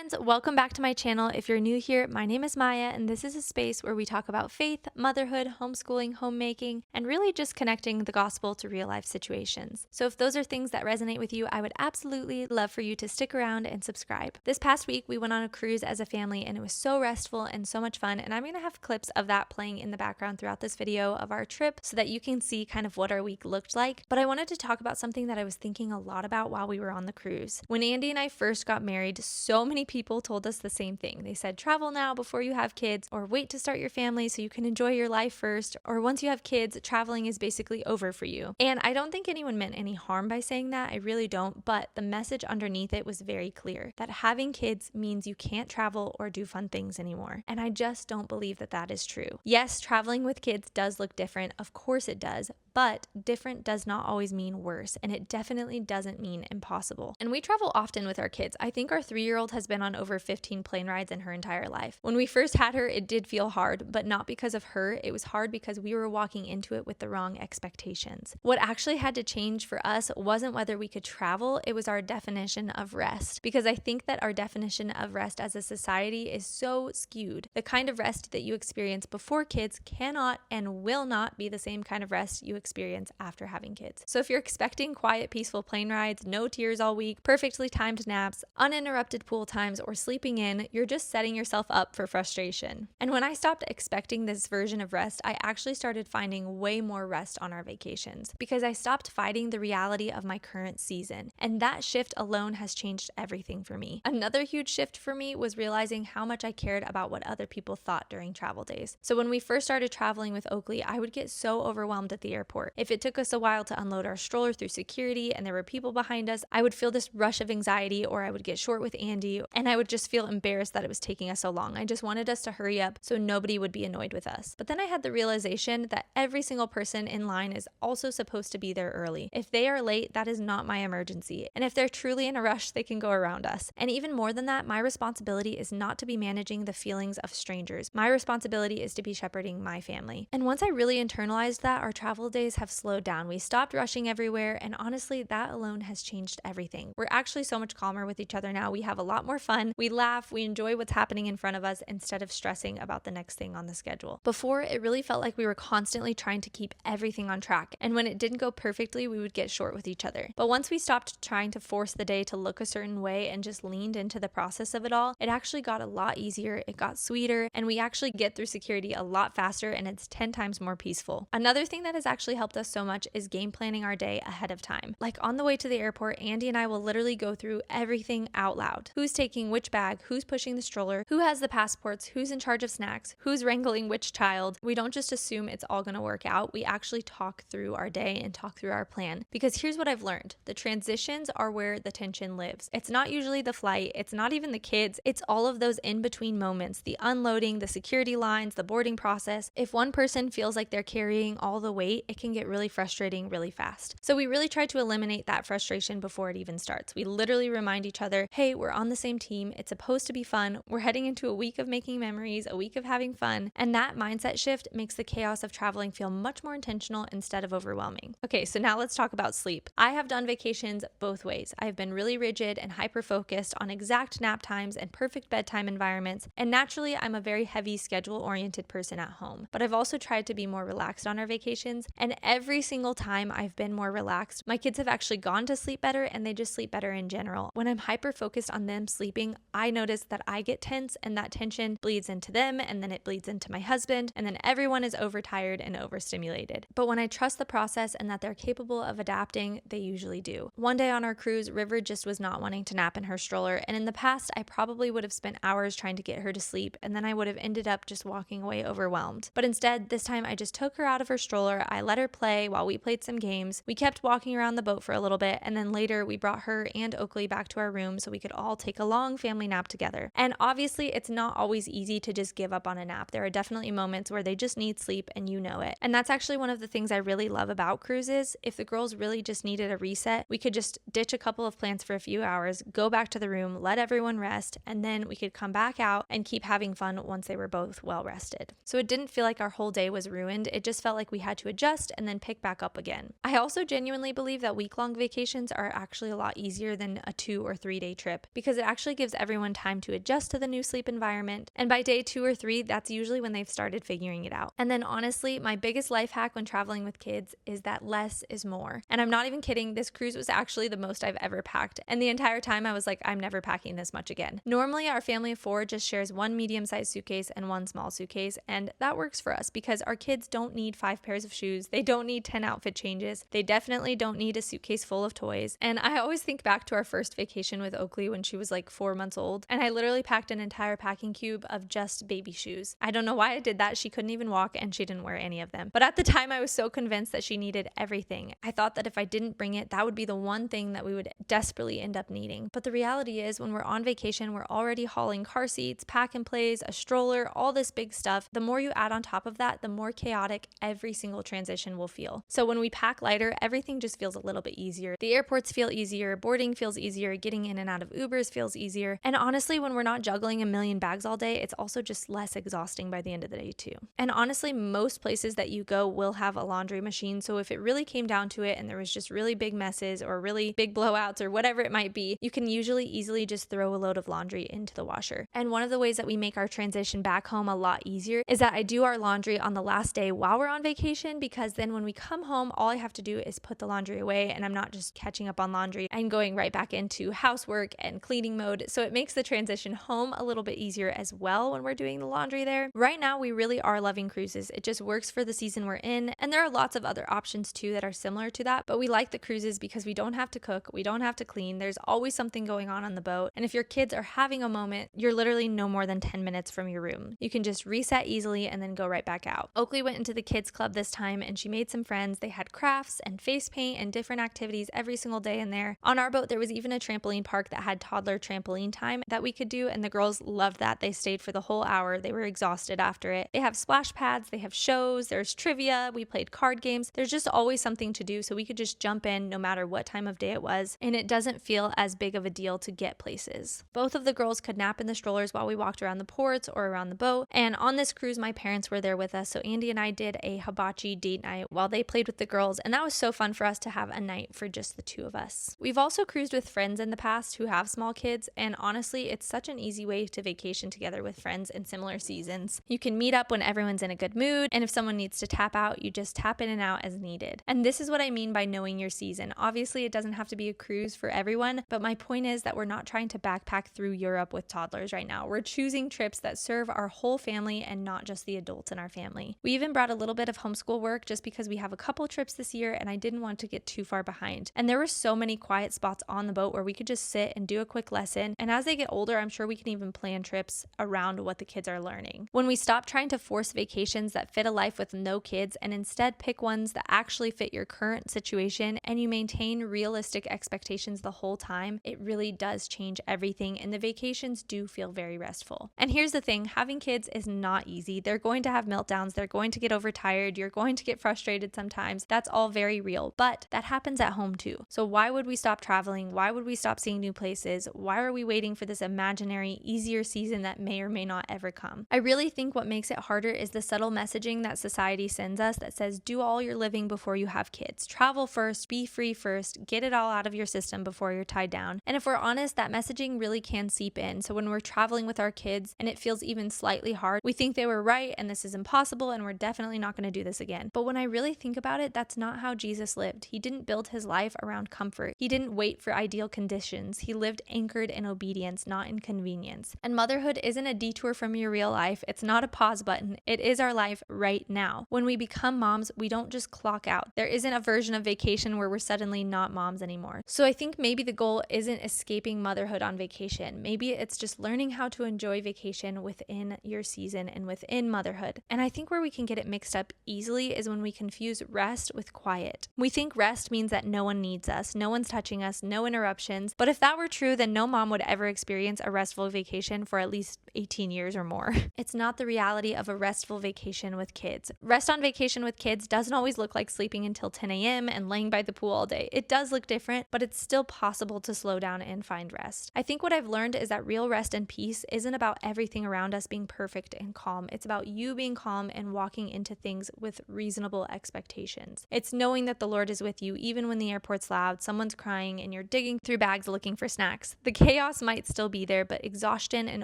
friends, welcome back to my channel. If you're new here, my name is Maya, and this is a space where we talk about faith, motherhood, homeschooling, homemaking, and really just connecting the gospel to real life situations. So if those are things that resonate with you, I would absolutely love for you to stick around and subscribe. This past week, we went on a cruise as a family, and it was so restful and so much fun, and I'm going to have clips of that playing in the background throughout this video of our trip so that you can see kind of what our week looked like. But I wanted to talk about something that I was thinking a lot about while we were on the cruise. When Andy and I first got married, so many people told us the same thing. They said, travel now before you have kids, or wait to start your family so you can enjoy your life first, or once you have kids, traveling is basically over for you. And I don't think anyone meant any harm by saying that. I really don't. But the message underneath it was very clear that having kids means you can't travel or do fun things anymore. And I just don't believe that that is true. Yes, traveling with kids does look different. Of course it does. But different does not always mean worse, and it definitely doesn't mean impossible. And we travel often with our kids. I think our 3-year-old has been on over 15 plane rides in her entire life. When we first had her, it did feel hard, but not because of her. It was hard because we were walking into it with the wrong expectations. What actually had to change for us wasn't whether we could travel, it was our definition of rest. Because I think that our definition of rest as a society is so skewed. The kind of rest that you experience before kids cannot and will not be the same kind of rest you experience after having kids. So if you're expecting quiet, peaceful plane rides, no tears all week, perfectly timed naps, uninterrupted pool times, or sleeping in, you're just setting yourself up for frustration. And when I stopped expecting this version of rest, I actually started finding way more rest on our vacations because I stopped fighting the reality of my current season. And that shift alone has changed everything for me. Another huge shift for me was realizing how much I cared about what other people thought during travel days. So when we first started traveling with Oakley, I would get so overwhelmed at the airport. If it took us a while to unload our stroller through security and there were people behind us, I would feel this rush of anxiety, or I would get short with Andy and I would just feel embarrassed that it was taking us so long. I just wanted us to hurry up so nobody would be annoyed with us. But then I had the realization that every single person in line is also supposed to be there early. If they are late, that is not my emergency. And if they're truly in a rush, they can go around us. And even more than that, my responsibility is not to be managing the feelings of strangers. My responsibility is to be shepherding my family. And once I really internalized that, our travel days have slowed down. We stopped rushing everywhere, and honestly, that alone has changed everything. We're actually so much calmer with each other now. We have a lot more fun. We laugh, we enjoy what's happening in front of us instead of stressing about the next thing on the schedule. Before, it really felt like we were constantly trying to keep everything on track, and when it didn't go perfectly, we would get short with each other. But once we stopped trying to force the day to look a certain way and just leaned into the process of it all, it actually got a lot easier, it got sweeter, and we actually get through security a lot faster, and it's 10 times more peaceful. Another thing that has actually helped us so much is game planning our day ahead of time. Like on the way to the airport, Andy and I will literally go through everything out loud. Who's taking which bag, who's pushing the stroller, who has the passports, who's in charge of snacks, who's wrangling which child. We don't just assume it's all going to work out. We actually talk through our day and talk through our plan. Because here's what I've learned. The transitions are where the tension lives. It's not usually the flight. It's not even the kids. It's all of those in-between moments, the unloading, the security lines, the boarding process. If one person feels like they're carrying all the weight, it can get really frustrating really fast. So we really try to eliminate that frustration before it even starts. We literally remind each other, hey, we're on the same team. It's supposed to be fun. We're heading into a week of making memories, a week of having fun. And that mindset shift makes the chaos of traveling feel much more intentional instead of overwhelming. Okay, so now let's talk about sleep. I have done vacations both ways. I've been really rigid and hyper-focused on exact nap times and perfect bedtime environments. And naturally, I'm a very heavy schedule-oriented person at home. But I've also tried to be more relaxed on our vacations. And every single time I've been more relaxed, my kids have actually gone to sleep better, and they just sleep better in general. When I'm hyper-focused on them sleeping, I notice that I get tense, and that tension bleeds into them, and then it bleeds into my husband, and then everyone is overtired and overstimulated. But when I trust the process and that they're capable of adapting, they usually do. One day on our cruise, River just was not wanting to nap in her stroller, and in the past, I probably would have spent hours trying to get her to sleep, and then I would have ended up just walking away overwhelmed. But instead, this time I just took her out of her stroller, I let her play while we played some games. We kept walking around the boat for a little bit, and then later we brought her and Oakley back to our room so we could all take a long family nap together. And obviously, it's not always easy to just give up on a nap. There are definitely moments where they just need sleep, and you know it. And that's actually one of the things I really love about cruises. If the girls really just needed a reset, we could just ditch a couple of plans for a few hours, go back to the room, let everyone rest, and then we could come back out and keep having fun once they were both well rested. So it didn't feel like our whole day was ruined. It just felt like we had to adjust and then pick back up again. I also genuinely believe that week-long vacations are actually a lot easier than a 2 or 3 day trip because it actually usually gives everyone time to adjust to the new sleep environment. And by day 2 or 3, that's usually when they've started figuring it out. And then honestly, my biggest life hack when traveling with kids is that less is more. And I'm not even kidding, this cruise was actually the most I've ever packed. And the entire time I was like, I'm never packing this much again. Normally, our family of 4 just shares one medium-sized suitcase and one small suitcase, and that works for us because our kids don't need 5 pairs of shoes. They don't need 10 outfit changes. They definitely don't need a suitcase full of toys. And I always think back to our first vacation with Oakley when she was like 4 months old, and I literally packed an entire packing cube of just baby shoes. I don't know why I did that. She couldn't even walk and she didn't wear any of them. But at the time, I was so convinced that she needed everything. I thought that if I didn't bring it, that would be the one thing that we would desperately end up needing. But the reality is, when we're on vacation, we're already hauling car seats, pack and plays, a stroller, all this big stuff. The more you add on top of that, the more chaotic every single transition will feel. So when we pack lighter, everything just feels a little bit easier. The airports feel easier, boarding feels easier, getting in and out of Ubers feels easier. And honestly, when we're not juggling a million bags all day, it's also just less exhausting by the end of the day too. And honestly, most places that you go will have a laundry machine. So if it really came down to it and there was just really big messes or really big blowouts or whatever it might be, you can usually easily just throw a load of laundry into the washer. And one of the ways that we make our transition back home a lot easier is that I do our laundry on the last day while we're on vacation, because then when we come home, all I have to do is put the laundry away and I'm not just catching up on laundry and going right back into housework and cleaning mode. So it makes the transition home a little bit easier as well when we're doing the laundry there. Right now, we really are loving cruises. It just works for the season we're in. And there are lots of other options too that are similar to that, but we like the cruises because we don't have to cook, we don't have to clean. There's always something going on the boat. And if your kids are having a moment, you're literally no more than 10 minutes from your room. You can just reset easily and then go right back out. Oakley went into the kids club this time and she made some friends. They had crafts and face paint and different activities every single day in there. On our boat, there was even a trampoline park that had toddler trampoline time that we could do, and the girls loved that. They stayed for the whole hour. They were exhausted after it. They have splash pads, they have shows, there's trivia, we played card games. There's just always something to do, so we could just jump in no matter what time of day it was, and it doesn't feel as big of a deal to get places. Both of the girls could nap in the strollers while we walked around the ports or around the boat, and on this cruise, my parents were there with us, so Andy and I did a hibachi date night while they played with the girls, and that was so fun for us to have a night for just the two of us. We've also cruised with friends in the past who have small kids, and honestly, it's such an easy way to vacation together with friends in similar seasons. You can meet up when everyone's in a good mood, and if someone needs to tap out, you just tap in and out as needed. And this is what I mean by knowing your season. Obviously, it doesn't have to be a cruise for everyone, but my point is that we're not trying to backpack through Europe with toddlers right now. We're choosing trips that serve our whole family and not just the adults in our family. We even brought a little bit of homeschool work just because we have a couple trips this year and I didn't want to get too far behind. And there were so many quiet spots on the boat where we could just sit and do a quick lesson. And as they get older, I'm sure we can even plan trips around what the kids are learning. When we stop trying to force vacations that fit a life with no kids and instead pick ones that actually fit your current situation and you maintain realistic expectations the whole time, it really does change everything and the vacations do feel very restful. And here's the thing, having kids is not easy. They're going to have meltdowns, they're going to get overtired, you're going to get frustrated sometimes. That's all very real, but that happens at home too. So why would we stop traveling? Why would we stop seeing new places? Why are we waiting for this imaginary, easier season that may or may not ever come? I really think what makes it harder is the subtle messaging that society sends us that says, do all your living before you have kids. Travel first, be free first, get it all out of your system before you're tied down. And if we're honest, that messaging really can seep in. So when we're traveling with our kids and it feels even slightly hard, we think they were right and this is impossible and we're definitely not going to do this again. But when I really think about it, that's not how Jesus lived. He didn't build his life around comfort. He didn't wait for ideal conditions. He lived anchored in obedience, not in convenience. And motherhood isn't a detour from your real life. It's not a pause button. It is our life right now. When we become moms, we don't just clock out. There isn't a version of vacation where we're suddenly not moms anymore. So I think maybe the goal isn't escaping motherhood on vacation. Maybe it's just learning how to enjoy vacation within your season and within motherhood. And I think where we can get it mixed up easily is when we confuse rest with quiet. We think rest means that no one needs us, no one's touching us, no interruptions. But if that were true, then no mom would ever experience a restful vacation for at least 18 years or more. It's not the reality of a restful vacation with kids. Rest on vacation with kids doesn't always look like sleeping until 10 a.m. and laying by the pool all day. It does look different, but it's still possible to slow down and find rest. I think what I've learned is that real rest and peace isn't about everything around us being perfect and calm. It's about you being calm and walking into things with reasonable expectations. It's knowing that the Lord is with you even when the airport's loud, someone's crying, and you're digging through bags looking for snacks. The chaos chaos might still be there, but exhaustion and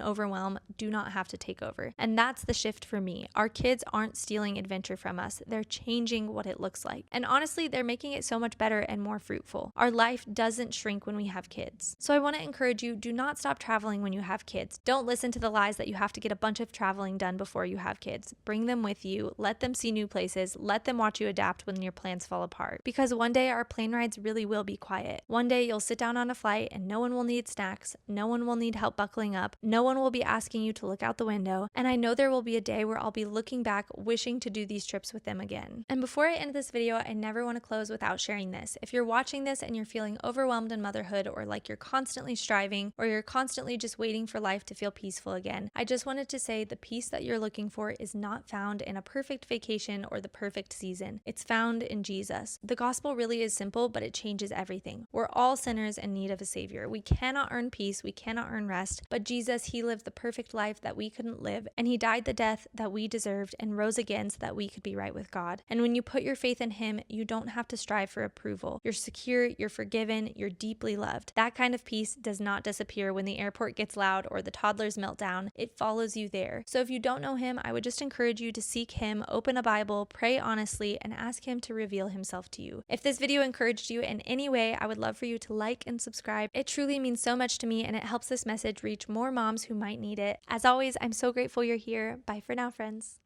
overwhelm do not have to take over. And that's the shift for me. Our kids aren't stealing adventure from us. They're changing what it looks like. And honestly, they're making it so much better and more fruitful. Our life doesn't shrink when we have kids. So I want to encourage you, do not stop traveling when you have kids. Don't listen to the lies that you have to get a bunch of traveling done before you have kids. Bring them with you. Let them see new places. Let them watch you adapt when your plans fall apart. Because one day our plane rides really will be quiet. One day you'll sit down on a flight and no one will need snacks. No one will need help buckling up. No one will be asking you to look out the window. And I know there will be a day where I'll be looking back, wishing to do these trips with them again. And before I end this video, I never want to close without sharing this. If you're watching this and you're feeling overwhelmed in motherhood, or like you're constantly striving, or you're constantly just waiting for life to feel peaceful again, I just wanted to say the peace that you're looking for is not found in a perfect vacation or the perfect season. It's found in Jesus. The gospel really is simple, but it changes everything. We're all sinners in need of a savior. We cannot earn peace. We cannot earn rest. But Jesus, he lived the perfect life that we couldn't live, and he died the death that we deserved and rose again so that we could be right with God. And when you put your faith in him, you don't have to strive for approval. You're secure, you're forgiven, you're deeply loved. That kind of peace does not disappear when the airport gets loud or the toddlers melt down. It follows you there. So if you don't know him, I would just encourage you to seek him, open a Bible, pray honestly, and ask him to reveal himself to you. If this video encouraged you in any way, I would love for you to like and subscribe. It truly means so much to me, and it helps this message reach more moms who might need it. As always, I'm so grateful you're here. Bye for now, friends.